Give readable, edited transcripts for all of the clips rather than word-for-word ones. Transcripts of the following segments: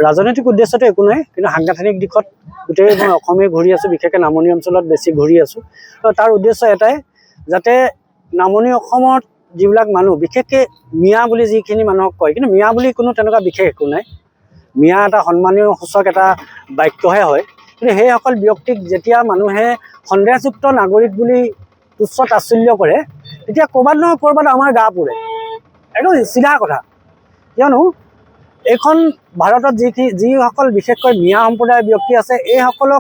ৰাজনৈতিক উদ্দেশ্যটো একো নাই, কিন্তু সাংগঠনিক দিশত গোটেই মই অসমে ঘূৰি আছোঁ, বিশেষকৈ নামনি অঞ্চলত বেছি ঘূৰি আছোঁ। তো তাৰ উদ্দেশ্য এটাই, যাতে নামনি অসমত যিবিলাক মানুহ, বিশেষকৈ মিয়া বুলি যিখিনি মানুহক কয়, কিন্তু মিয়া বুলি কোনো তেনেকুৱা বিশেষ একো নাই। মিয়া এটা সন্মানীয় সূচক এটা বাক্যহে হয়, কিন্তু সেইসকল ব্যক্তিক যেতিয়া মানুহে সন্দেহযুক্ত নাগৰিক বুলি তুচ্ছ তাচ্ছিল্য কৰে, তেতিয়া ক'ৰবাত নহয় ক'ৰবাত আমাৰ গা পুৰে। একদম চিধা কথা। কিয়নো এইখন ভাৰতত যিসকল বিশেষকৈ মিয়া সম্প্ৰদায়ৰ ব্যক্তি আছে, এইসকল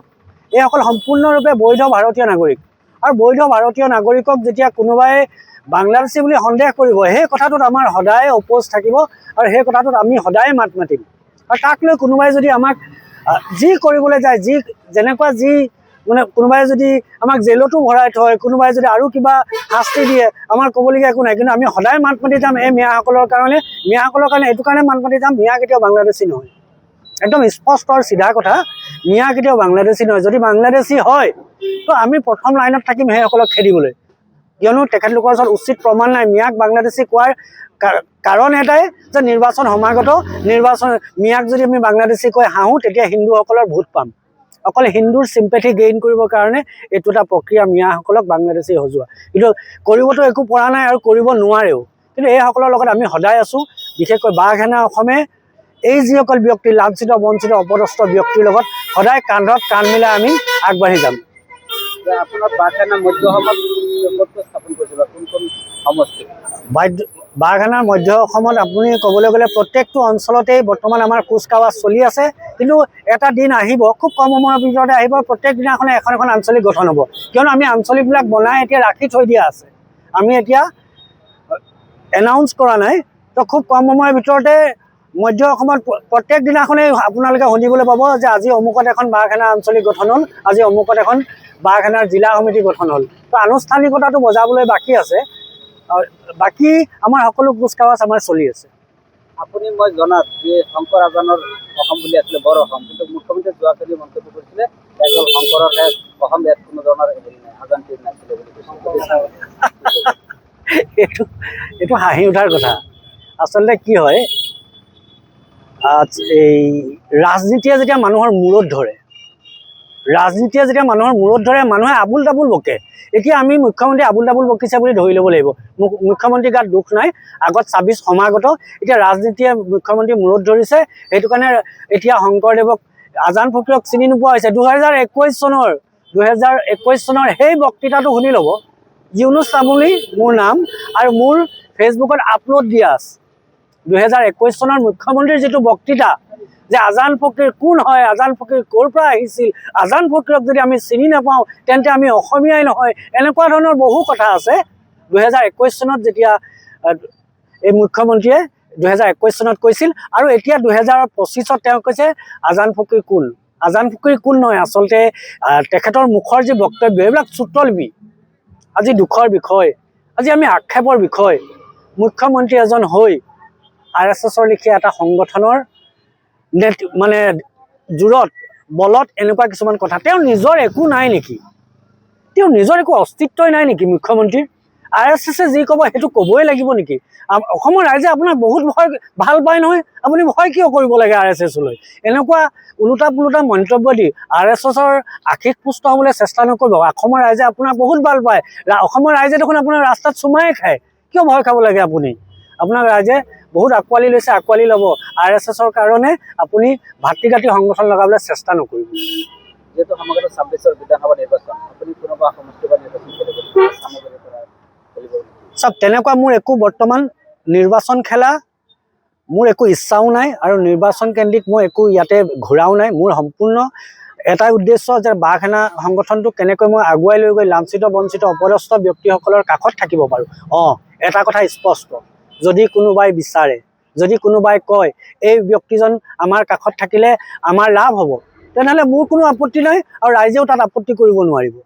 সম্পূৰ্ণৰূপে বৈধ ভাৰতীয় নাগৰিক। আৰু বৈধ ভাৰতীয় নাগৰিকক যেতিয়া কোনোবাই বাংলাদেশী বুলি সন্দেহ কৰিব, সেই কথাটোত আমাৰ সদায় অপ'জ থাকিব, আৰু সেই কথাটোত আমি সদায় মাত মাতিম। আৰু তাক লৈ কোনোবাই যদি আমাক যি কৰিবলৈ যায়, যেনেকুৱা মানে কোনোবাই যদি আমাক জেলতো ভৰাই থয়, কোনোবাই যদি আৰু কিবা শাস্তি দিয়ে, আমাৰ ক'বলগীয়া একো নাই। কিন্তু আমি সদায় মাত মাতি যাম এই মিয়াসকলৰ কাৰণে এইটো কাৰণে মাত মাতি যাম, মিয়া কেতিয়াও বাংলাদেশী নহয়। একদম স্পষ্ট আৰু চিধা কথা, মিয়া কেতিয়াও বাংলাদেশী নহয়। যদি বাংলাদেশী হয়, তো আমি প্ৰথম লাইনত থাকিম সেইসকলক খেদিবলৈ। কিয়নো তেখেতলোকৰ ওচৰত উচিত প্ৰমাণ নাই। মিয়াক বাংলাদেশী কোৱাৰ কাৰণ এটাই যে নিৰ্বাচন সমাগত, মিয়াক যদি আমি বাংলাদেশী কৈ হাঁহোঁ, তেতিয়া হিন্দুসকলৰ ভোট পাম। অকল হিন্দুৰ চিম্পেথি গেইন কৰিবৰ কাৰণে এইটো এটা প্ৰক্ৰিয়া, মিয়াসকলক বাংলাদেশী সজোৱা। কিন্তু কৰিবতো একো পৰা নাই আৰু কৰিব নোৱাৰেও। কিন্তু এইসকলৰ লগত আমি সদায় আছোঁ। বিশেষকৈ বাঘ-সেনা অসমে এই যিসকল ব্যক্তি লাঞ্ছিত, বঞ্চিত, অপদস্থ ব্যক্তিৰ লগত সদায় কান্ধত কান্ধ মিলাই আমি আগবাঢ়ি যাম। আপোনাৰ বাঘ-সেনা মধ্য অসমত স্থাপন কৰিছিল, কোন কোন সমষ্টি? বাঘ-সেনাৰ মধ্য অসমত আপুনি ক'বলৈ গ'লে প্ৰত্যেকটো অঞ্চলতেই বৰ্তমান আমাৰ কুচকাৱাজ চলি আছে। কিন্তু এটা দিন আহিব, খুব কম সময়ৰ ভিতৰতে আহিব, প্ৰত্যেক দিনাখনে এখন এখন আঞ্চলিক গঠন হ'ব। কিয়নো আমি আঞ্চলিকবিলাক বনাই এতিয়া ৰাখি থৈ দিয়া আছে, আমি এতিয়া এনাউন্স কৰা নাই। তো খুব কম সময়ৰ ভিতৰতে মধ্য অসমত প্ৰত্যেক দিনাখনেই আপোনালোকে শুনিবলৈ পাব যে আজি অমুকত এখন বাঘ-সেনা আঞ্চলিক গঠন হ'ল, আজি অমুকত এখন বাঘ-সেনাৰ জিলা সমিতি গঠন হ'ল। তো আনুষ্ঠানিকতাটো বজাবলৈ বাকী আছে, বাকী আমাৰ সকলো কুচকাৱাজ আমাৰ চলি আছে। আপুনি মই জনাত যে শংকৰ আজানৰ অসম বুলি আছিলে বৰ অসম, কিন্তু মুখ্যমন্ত্ৰীয়ে যোৱাকালি মন্তব্য কৰিছিলে কেৱল শংকৰৰহে অসম, ইয়াত কোনো ধৰণৰ হেৰি নাই, আজান পীৰ নাছিলে বুলি কৈছিল। এইটো হাঁহি উঠাৰ কথা। আচলতে কি হয়, এই ৰাজনীতিয়ে যেতিয়া মানুহৰ মূৰত ধৰে, মানুহে আবুল তাবুল বকে। এতিয়া আমি মুখ্যমন্ত্ৰী আবুল তাবুল বকিছে বুলি ধৰি ল'ব লাগিব। মুখ্যমন্ত্ৰীৰ গাত দুখ নাই, আগত ২৬ সমাগত, এতিয়া ৰাজনীতিয়ে মুখ্যমন্ত্ৰীৰ মূৰত ধৰিছে। সেইটো কাৰণে এতিয়া শংকৰদেৱক, আজান ফকীৰক চিনি নোপোৱা হৈছে। 2021 চনৰ সেই বক্তৃতাটো শুনি ল'ব। ইউনুছ তামুলী মোৰ নাম, আৰু মোৰ ফেচবুকত আপলোড দিয়া আছে। 2021 চনৰ মুখ্যমন্ত্ৰীৰ যিটো বক্তৃতা, যে আজান ফকীৰ কোন হয়, আজান ফকীৰ ক'ৰ পৰা আহিছিল, আজান ফকীৰক যদি আমি চিনি নাপাওঁ তেন্তে আমি অসমীয়াই নহয়, এনেকুৱা ধৰণৰ বহু কথা আছে। 2021 চনত যেতিয়া এই মুখ্যমন্ত্ৰীয়ে 2021 চনত কৈছিল, আৰু এতিয়া 2025ত তেওঁ কৈছে আজান ফকীৰ কোন। আজান ফকীৰ কোন নহয়, আচলতে তেখেতৰ মুখৰ যি বক্তব্য, এইবিলাক চুত্ৰলিপি। আজি দুখৰ বিষয়, আজি আমি আক্ষেপৰ বিষয়, মুখ্যমন্ত্ৰী এজন হৈ RSSৰ লেখীয়া এটা সংগঠনৰ মানে জোৰত, বলত এনেকুৱা কিছুমান কথা। তেওঁৰ নিজৰ একো নাই নেকি? তেওঁৰ নিজৰ একো অস্তিত্বই নাই নেকি মুখ্যমন্ত্ৰীৰ? RSSে যি ক'ব সেইটো ক'বই লাগিব নেকি? অসমৰ ৰাইজে আপোনাক বহুত ভাল পায় নহয়, আপুনি ভয় কিয় কৰিব লাগে RSSলৈ? এনেকুৱা ওলোটা পোলোটা মন্তব্য দি RSSৰ আশীষ পুষ্ট হ'বলৈ চেষ্টা নকৰিব। অসমৰ ৰাইজে আপোনাক বহুত ভাল পায়। অসমৰ ৰাইজে দেখোন আপোনাৰ ৰাস্তাত চুমাই খায়, কিয় ভয় খাব লাগে আপুনি? আপোনাক ৰাইজে বহুত আঁকোৱালি লৈছে, আঁকোৱালি ল'ব। RSSৰ কাৰণে আপুনি ভাতৃঘাতী সংগঠন লগাবলৈ চেষ্টা নকৰিব। যিহেতু সমাগত 26ৰ বিধানসভা নিৰ্বাচন, আপুনি কোনোবা সমষ্টিৰ পৰা নিৰ্বাচন কৰিব? চব তেনেকুৱা মোৰ একো বৰ্তমান নিৰ্বাচন খেলা মোৰ একো ইচ্ছাও নাই, আৰু নিৰ্বাচন কেন্দ্ৰিক মই একো ইয়াতে ঘূৰাও নাই। মোৰ সম্পূৰ্ণ এটাই উদ্দেশ্য যে বাঘ-সেনা সংগঠনটো কেনেকৈ মই আগুৱাই লৈ গৈ লাঞ্ছিত, বঞ্চিত, অপদস্থ ব্যক্তিসকলৰ কাষত থাকিব পাৰোঁ। এটা কথা স্পষ্ট, যদি কোনোবাই বিচাৰে, যদি কোনোবাই কয় এই ব্যক্তিজন আমাৰ কাষত থাকিলে আমাৰ লাভ হ'ব, তেনেহ'লে মোৰ কোনো আপত্তি নাই, আৰু ৰাইজেও তাত আপত্তি কৰিব নোৱাৰিব।